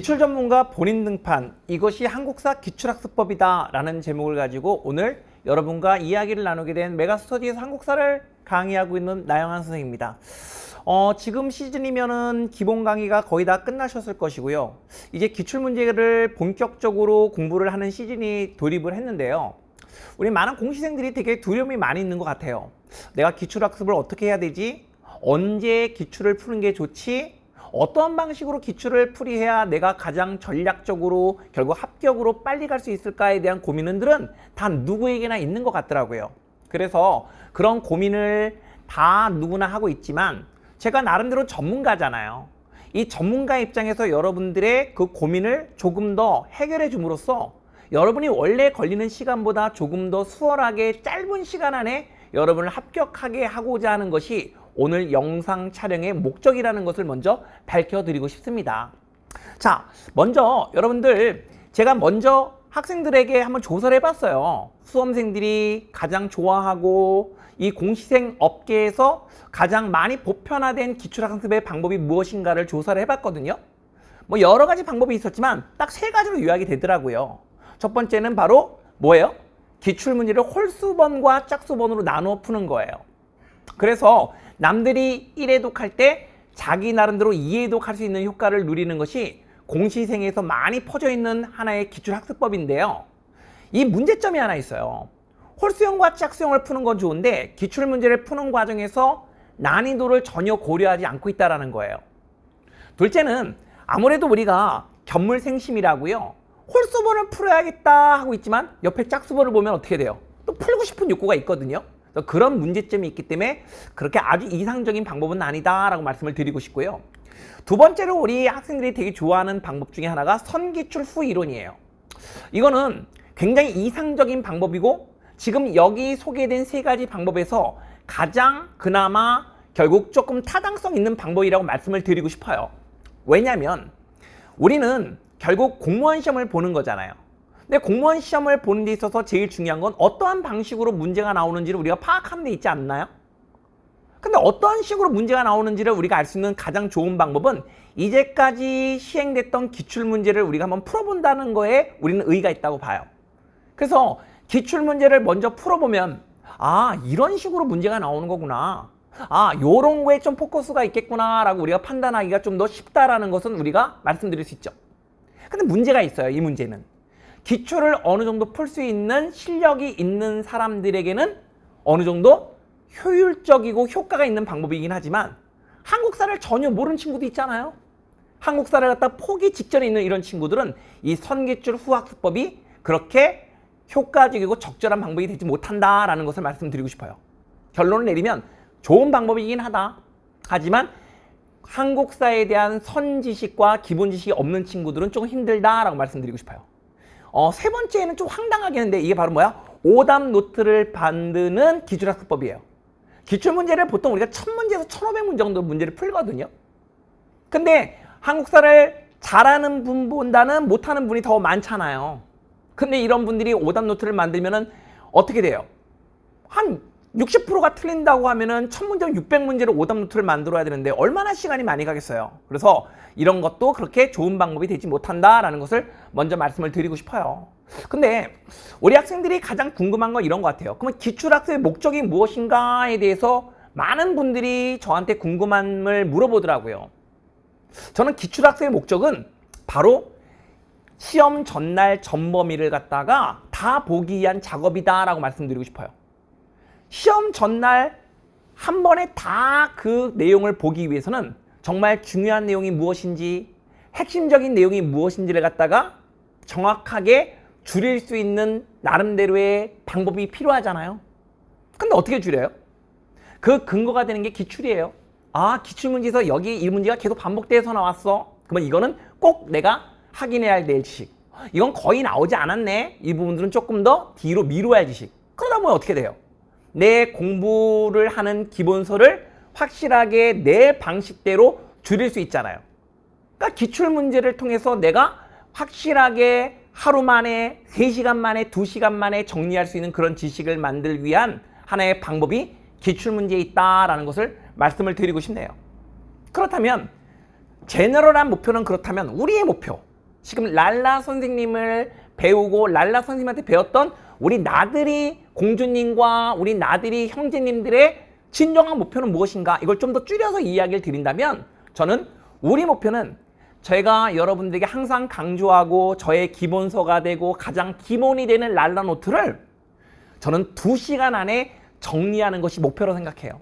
기출전문가 본인 등판, 이것이 한국사 기출학습법이다 라는 제목을 가지고 오늘 여러분과 이야기를 나누게 된 메가스터디에서 한국사를 강의하고 있는 나영환 선생입니다. 지금 시즌이면은 기본 강의가 거의 다 끝나셨을 것이고요. 이제 기출문제를 본격적으로 공부를 하는 시즌이 돌입을 했는데요. 우리 많은 공시생들이 되게 두려움이 많이 있는 것 같아요. 내가 기출학습을 어떻게 해야 되지? 언제 기출을 푸는 게 좋지? 어떠한 방식으로 기출을 풀이해야 내가 가장 전략적으로 결국 합격으로 빨리 갈 수 있을까에 대한 고민들은 다 누구에게나 있는 것 같더라고요. 그래서 그런 고민을 다 누구나 하고 있지만 제가 나름대로 전문가잖아요. 이 전문가 입장에서 여러분들의 그 고민을 조금 더 해결해 줌으로써 여러분이 원래 걸리는 시간보다 조금 더 수월하게 짧은 시간 안에 여러분을 합격하게 하고자 하는 것이 오늘 영상 촬영의 목적이라는 것을 먼저 밝혀드리고 싶습니다. 자, 먼저 여러분들 제가 먼저 학생들에게 한번 조사를 해봤어요. 수험생들이 가장 좋아하고 이 공시생 업계에서 가장 많이 보편화된 기출학습의 방법이 무엇인가를 조사를 해봤거든요. 뭐 여러 가지 방법이 있었지만 딱 세 가지로 요약이 되더라고요. 첫 번째는 바로 뭐예요? 기출문제를 홀수번과 짝수번으로 나누어 푸는 거예요. 그래서 남들이 1회독 할 때 자기 나름대로 2회독 할 수 있는 효과를 누리는 것이 공시생에서 많이 퍼져 있는 하나의 기출학습법인데요. 이 문제점이 하나 있어요. 홀수형과 짝수형을 푸는 건 좋은데 기출문제를 푸는 과정에서 난이도를 전혀 고려하지 않고 있다는 거예요. 둘째는 아무래도 우리가 견물생심이라고요. 홀수번을 풀어야겠다 하고 있지만 옆에 짝수번을 보면 어떻게 돼요? 또 풀고 싶은 욕구가 있거든요. 그런 문제점이 있기 때문에 그렇게 아주 이상적인 방법은 아니다라고 말씀을 드리고 싶고요. 두 번째로 우리 학생들이 되게 좋아하는 방법 중에 하나가 선기출 후 이론이에요. 이거는 굉장히 이상적인 방법이고 지금 여기 소개된 세 가지 방법에서 가장 그나마 결국 조금 타당성 있는 방법이라고 말씀을 드리고 싶어요. 왜냐하면 우리는 결국 공무원 시험을 보는 거잖아요. 근데 공무원 시험을 보는 데 있어서 제일 중요한 건 어떠한 방식으로 문제가 나오는지를 우리가 파악하는 데 있지 않나요? 근데 어떠한 식으로 문제가 나오는지를 우리가 알 수 있는 가장 좋은 방법은 이제까지 시행됐던 기출문제를 우리가 한번 풀어본다는 거에 우리는 의의가 있다고 봐요. 그래서 기출문제를 먼저 풀어보면 아, 이런 식으로 문제가 나오는 거구나. 아, 요런 거에 좀 포커스가 있겠구나 라고 우리가 판단하기가 좀 더 쉽다라는 것은 우리가 말씀드릴 수 있죠. 근데 문제가 있어요. 이 문제는. 기출을 어느 정도 풀 수 있는 실력이 있는 사람들에게는 어느 정도 효율적이고 효과가 있는 방법이긴 하지만 한국사를 전혀 모르는 친구도 있잖아요. 한국사를 갖다 포기 직전에 있는 이런 친구들은 이 선기출 후학습법이 그렇게 효과적이고 적절한 방법이 되지 못한다라는 것을 말씀드리고 싶어요. 결론을 내리면 좋은 방법이긴 하다. 하지만 한국사에 대한 선지식과 기본 지식이 없는 친구들은 조금 힘들다라고 말씀드리고 싶어요. 세 번째는 좀 황당하긴 한데 이게 바로 뭐야? 오답 노트를 만드는 기출학습법이에요. 기출문제를 보통 우리가 1000문제에서 1500문제 정도 문제를 풀거든요. 근데 한국사를 잘하는 분보다는 못하는 분이 더 많잖아요. 근데 이런 분들이 오답 노트를 만들면은 어떻게 돼요? 한 60%가 틀린다고 하면은 1000문제면 600문제로 오답 노트를 만들어야 되는데 얼마나 시간이 많이 가겠어요. 그래서 이런 것도 그렇게 좋은 방법이 되지 못한다라는 것을 먼저 말씀을 드리고 싶어요. 근데 우리 학생들이 가장 궁금한 건 이런 것 같아요. 그러면 기출학습의 목적이 무엇인가에 대해서 많은 분들이 저한테 궁금함을 물어보더라고요. 저는 기출학습의 목적은 바로 시험 전날 전범위를 갖다가 다 보기 위한 작업이다라고 말씀드리고 싶어요. 시험 전날 한 번에 다 그 내용을 보기 위해서는 정말 중요한 내용이 무엇인지 핵심적인 내용이 무엇인지를 갖다가 정확하게 줄일 수 있는 나름대로의 방법이 필요하잖아요. 근데 어떻게 줄여요? 그 근거가 되는 게 기출이에요. 아, 기출문제에서 여기 이 문제가 계속 반복돼서 나왔어. 그러면 이거는 꼭 내가 확인해야 될 지식. 이건 거의 나오지 않았네. 이 부분들은 조금 더 뒤로 미뤄야 할 지식. 그러다 보면 어떻게 돼요? 내 공부를 하는 기본서를 확실하게 내 방식대로 줄일 수 있잖아요. 그러니까 기출문제를 통해서 내가 확실하게 하루 만에 3시간 만에 2시간 만에 정리할 수 있는 그런 지식을 만들기 위한 하나의 방법이 기출문제에 있다라는 것을 말씀을 드리고 싶네요. 그렇다면 제너럴한 목표는 그렇다면 우리의 목표, 지금 랄라 선생님을 배우고 랄라 선생님한테 배웠던 우리 나들이 공주님과 우리 나들이 형제님들의 진정한 목표는 무엇인가? 이걸 좀 더 줄여서 이야기를 드린다면 저는 우리 목표는 제가 여러분들에게 항상 강조하고 저의 기본서가 되고 가장 기본이 되는 랄라 노트를 저는 2시간 안에 정리하는 것이 목표로 생각해요.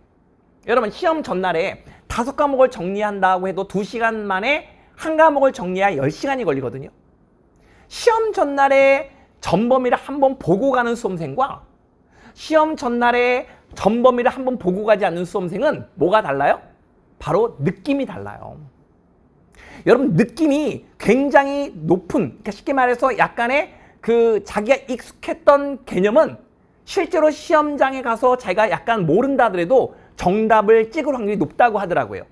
여러분 시험 전날에 5과목을 정리한다고 해도 2시간 만에 한 과목을 정리해야 10시간이 걸리거든요. 시험 전날에 전범위를 한번 보고 가는 수험생과 시험 전날에 전범위를 한번 보고 가지 않는 수험생은 뭐가 달라요? 바로 느낌이 달라요. 여러분 느낌이 굉장히 높은, 그러니까 쉽게 말해서 약간의 그 자기가 익숙했던 개념은 실제로 시험장에 가서 자기가 약간 모른다 하더라도 정답을 찍을 확률이 높다고 하더라고요.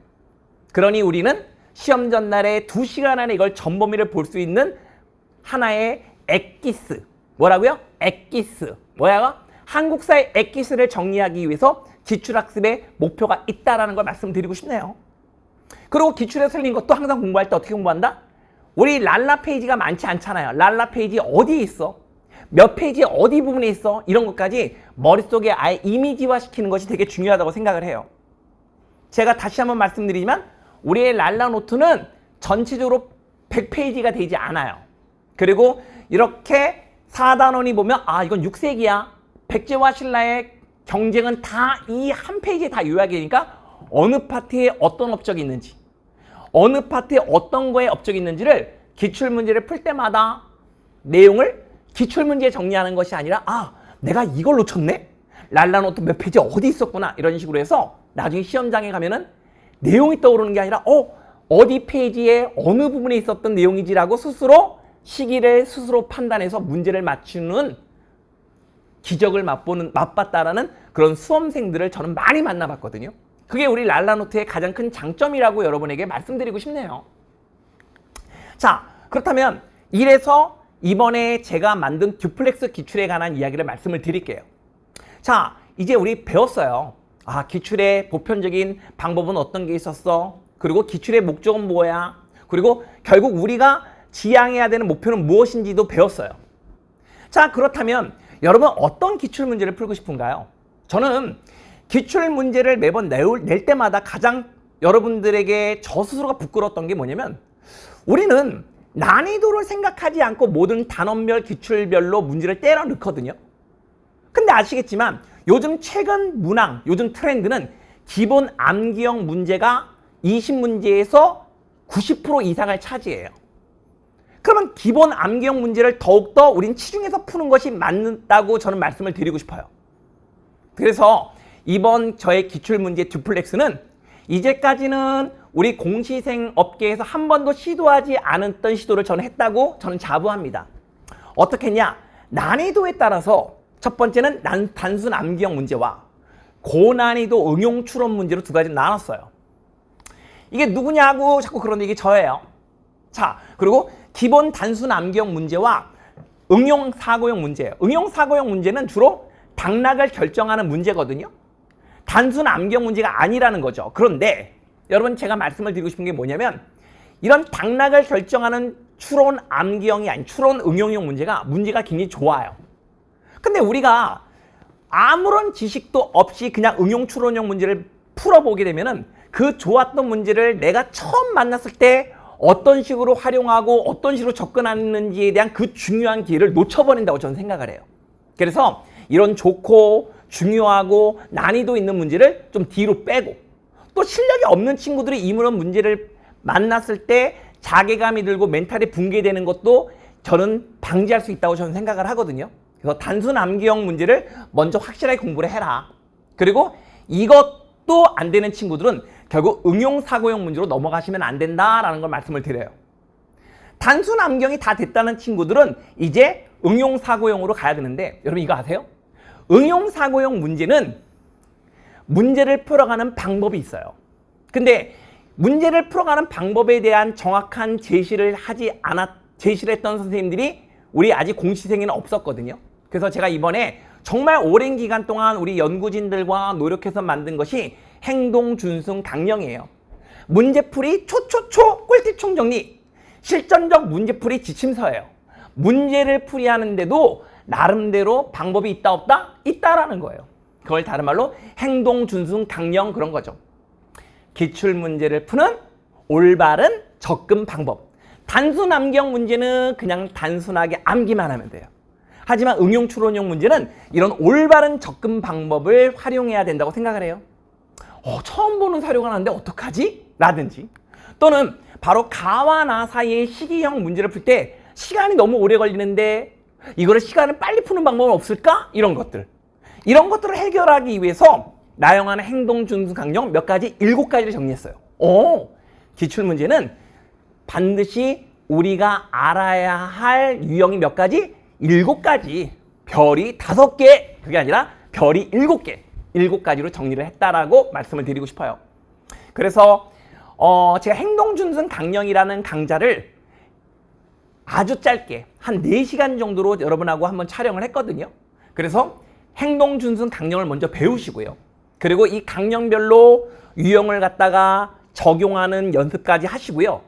그러니 우리는 시험 전날에 2시간 안에 이걸 전범위를 볼 수 있는 하나의 엑기스, 뭐라고요? 엑기스, 뭐야? 한국사의 엑기스를 정리하기 위해서 기출학습의 목표가 있다는 걸 말씀드리고 싶네요. 그리고 기출에 틀린 것도 항상 공부할 때 어떻게 공부한다? 우리 랄라 페이지가 많지 않잖아요. 랄라 페이지 어디에 있어? 몇 페이지에 어디 부분에 있어? 이런 것까지 머릿속에 아예 이미지화 시키는 것이 되게 중요하다고 생각을 해요. 제가 다시 한번 말씀드리지만 우리의 랄라 노트는 전체적으로 100페이지가 되지 않아요. 그리고 이렇게 4단원이 보면 아 이건 6세기야. 백제와 신라의 경쟁은 다 이 한 페이지에 다 요약이 되니까 어느 파트에 어떤 업적이 있는지, 어느 파트에 어떤 거에 업적이 있는지를 기출문제를 풀 때마다 내용을 기출문제에 정리하는 것이 아니라 아 내가 이걸 놓쳤네? 랄라노트 몇 페이지 어디 있었구나 이런 식으로 해서 나중에 시험장에 가면은 내용이 떠오르는 게 아니라 어디 페이지에 어느 부분에 있었던 내용이지라고 스스로 시기를 스스로 판단해서 문제를 맞추는 기적을 맛봤다라는 그런 수험생들을 저는 많이 만나봤거든요. 그게 우리 랄라노트의 가장 큰 장점이라고 여러분에게 말씀드리고 싶네요. 자, 그렇다면 이래서 이번에 제가 만든 듀플렉스 기출에 관한 이야기를 말씀을 드릴게요. 자, 이제 우리 배웠어요. 아, 기출의 보편적인 방법은 어떤 게 있었어? 그리고 기출의 목적은 뭐야? 그리고 결국 우리가 지향해야 되는 목표는 무엇인지도 배웠어요. 자, 그렇다면 여러분 어떤 기출 문제를 풀고 싶은가요? 저는 기출 문제를 매번 낼 때마다 가장 여러분들에게 저 스스로가 부끄러웠던 게 뭐냐면 우리는 난이도를 생각하지 않고 모든 단원별 기출별로 문제를 때려 넣거든요. 근데 아시겠지만 요즘 최근 문항, 요즘 트렌드는 기본 암기형 문제가 20문제에서 90% 이상을 차지해요. 그러면 기본 암기형 문제를 더욱더 우린 치중해서 푸는 것이 맞다고 저는 말씀을 드리고 싶어요. 그래서 이번 저의 기출문제 듀플렉스는 이제까지는 우리 공시생 업계에서 한 번도 시도하지 않았던 시도를 저는 했다고 저는 자부합니다. 어떻게 했냐? 난이도에 따라서 첫 번째는 단순 암기형 문제와 고난이도 응용 추론 문제로 두 가지를 나눴어요. 이게 누구냐고 자꾸 그러는데 이게 저예요. 자, 그리고 기본 단순 암기형 문제와 응용 사고형 문제예요. 응용 사고형 문제는 주로 당락을 결정하는 문제거든요. 단순 암기형 문제가 아니라는 거죠. 그런데 여러분 제가 말씀을 드리고 싶은 게 뭐냐면 이런 당락을 결정하는 추론 암기형이 아닌 추론 응용형 문제가 굉장히 좋아요. 근데 우리가 아무런 지식도 없이 그냥 응용 추론형 문제를 풀어보게 되면은 그 좋았던 문제를 내가 처음 만났을 때 어떤 식으로 활용하고 어떤 식으로 접근하는지에 대한 그 중요한 기회를 놓쳐버린다고 저는 생각을 해요. 그래서 이런 좋고 중요하고 난이도 있는 문제를 좀 뒤로 빼고 또 실력이 없는 친구들이 이런 문제를 만났을 때 자괴감이 들고 멘탈이 붕괴되는 것도 저는 방지할 수 있다고 저는 생각을 하거든요. 그래서 단순 암기형 문제를 먼저 확실하게 공부를 해라. 그리고 이것도 안 되는 친구들은 결국 응용사고형 문제로 넘어가시면 안 된다라는 걸 말씀을 드려요. 단순 암기형이 다 됐다는 친구들은 이제 응용사고형으로 가야 되는데 여러분 이거 아세요? 응용사고형 문제는 문제를 풀어가는 방법이 있어요. 근데 문제를 풀어가는 방법에 대한 정확한 제시를 했던 선생님들이 우리 아직 공시생에는 없었거든요. 그래서 제가 이번에 정말 오랜 기간 동안 우리 연구진들과 노력해서 만든 것이 행동준승 강령이에요. 문제풀이 초초초 꿀팁 총정리. 실전적 문제풀이 지침서예요. 문제를 풀이하는데도 나름대로 방법이 있다 없다? 있다라는 거예요. 그걸 다른 말로 행동 준순 강령 그런 거죠. 기출문제를 푸는 올바른 접근 방법. 단순 암기형 문제는 그냥 단순하게 암기만 하면 돼요. 하지만 응용 추론형 문제는 이런 올바른 접근 방법을 활용해야 된다고 생각을 해요. 처음 보는 사료가 나는데 어떡하지? 라든지 또는 바로 가와 나 사이의 시기형 문제를 풀 때 시간이 너무 오래 걸리는데 이거를 시간을 빨리 푸는 방법은 없을까? 이런 것들을 해결하기 위해서 나영안의 행동 준수 강령 몇 가지 7가지를 정리했어요. 기출문제는 반드시 우리가 알아야 할 유형이 몇 가지? 7가지. 별이 5개, 그게 아니라 별이 7개. 7가지로 정리를 했다라고 말씀을 드리고 싶어요. 그래서 제가 행동준순 강령이라는 강좌를 아주 짧게 한 4시간 정도로 여러분하고 한번 촬영을 했거든요. 그래서 행동준순 강령을 먼저 배우시고요. 그리고 이 강령별로 유형을 갖다가 적용하는 연습까지 하시고요.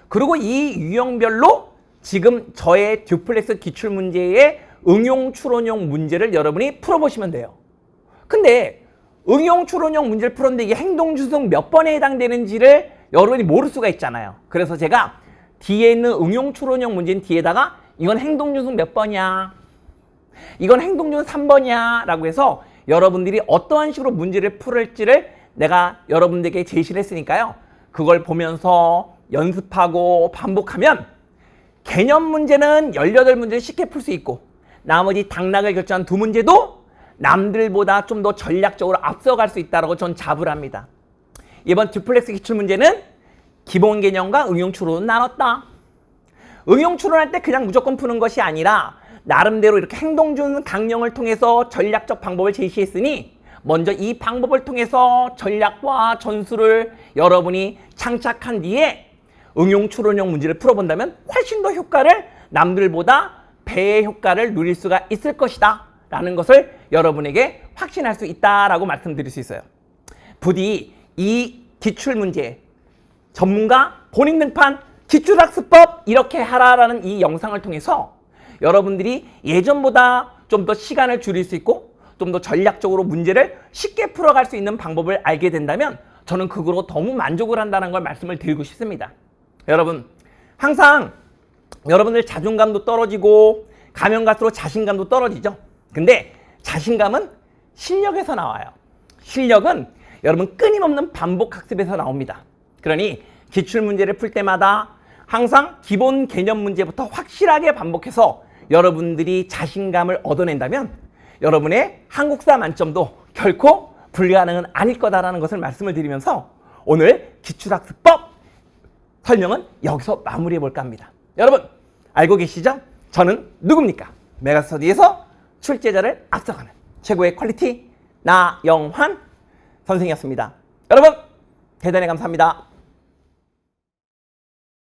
그리고 이 유형별로 지금 저의 듀플렉스 기출문제의 응용 추론형 문제를 여러분이 풀어보시면 돼요. 근데 응용 추론형 문제를 풀었는데 이게 행동준순 몇 번에 해당되는지를 여러분이 모를 수가 있잖아요. 그래서 제가 뒤에 있는 응용 추론형 문제는 뒤에다가 이건 행동준순 몇 번이야? 이건 행동준순 3번이야? 라고 해서 여러분들이 어떠한 식으로 문제를 풀을지를 내가 여러분들에게 제시를 했으니까요. 그걸 보면서 연습하고 반복하면 개념 문제는 18문제를 쉽게 풀 수 있고 나머지 당락을 결정한 2문제도 남들보다 좀 더 전략적으로 앞서갈 수 있다고 전 자부를 합니다. 이번 듀플렉스 기출문제는 기본 개념과 응용 추론은 나눴다. 응용 추론할 때 그냥 무조건 푸는 것이 아니라 나름대로 이렇게 행동준 강령을 통해서 전략적 방법을 제시했으니 먼저 이 방법을 통해서 전략과 전술을 여러분이 장착한 뒤에 응용 추론형 문제를 풀어본다면 훨씬 더 효과를 남들보다 배의 효과를 누릴 수가 있을 것이다 라는 것을 여러분에게 확신할 수 있다라고 말씀드릴 수 있어요. 부디 이 기출문제 전문가 본인 등판 기출학습법 이렇게 하라라는 이 영상을 통해서 여러분들이 예전보다 좀 더 시간을 줄일 수 있고 좀 더 전략적으로 문제를 쉽게 풀어갈 수 있는 방법을 알게 된다면 저는 그거로 너무 만족을 한다는 걸 말씀을 드리고 싶습니다. 여러분 항상 여러분들 자존감도 떨어지고 가면 갈수록 자신감도 떨어지죠. 근데 자신감은 실력에서 나와요. 실력은 여러분 끊임없는 반복 학습에서 나옵니다. 그러니 기출문제를 풀 때마다 항상 기본 개념 문제부터 확실하게 반복해서 여러분들이 자신감을 얻어낸다면 여러분의 한국사 만점도 결코 불가능은 아닐 거다라는 것을 말씀을 드리면서 오늘 기출학습법 설명은 여기서 마무리해 볼까 합니다. 여러분 알고 계시죠? 저는 누굽니까? 메가스터디에서 출제자를 앞서가는 최고의 퀄리티 나영환 선생이었습니다. 여러분 대단히 감사합니다.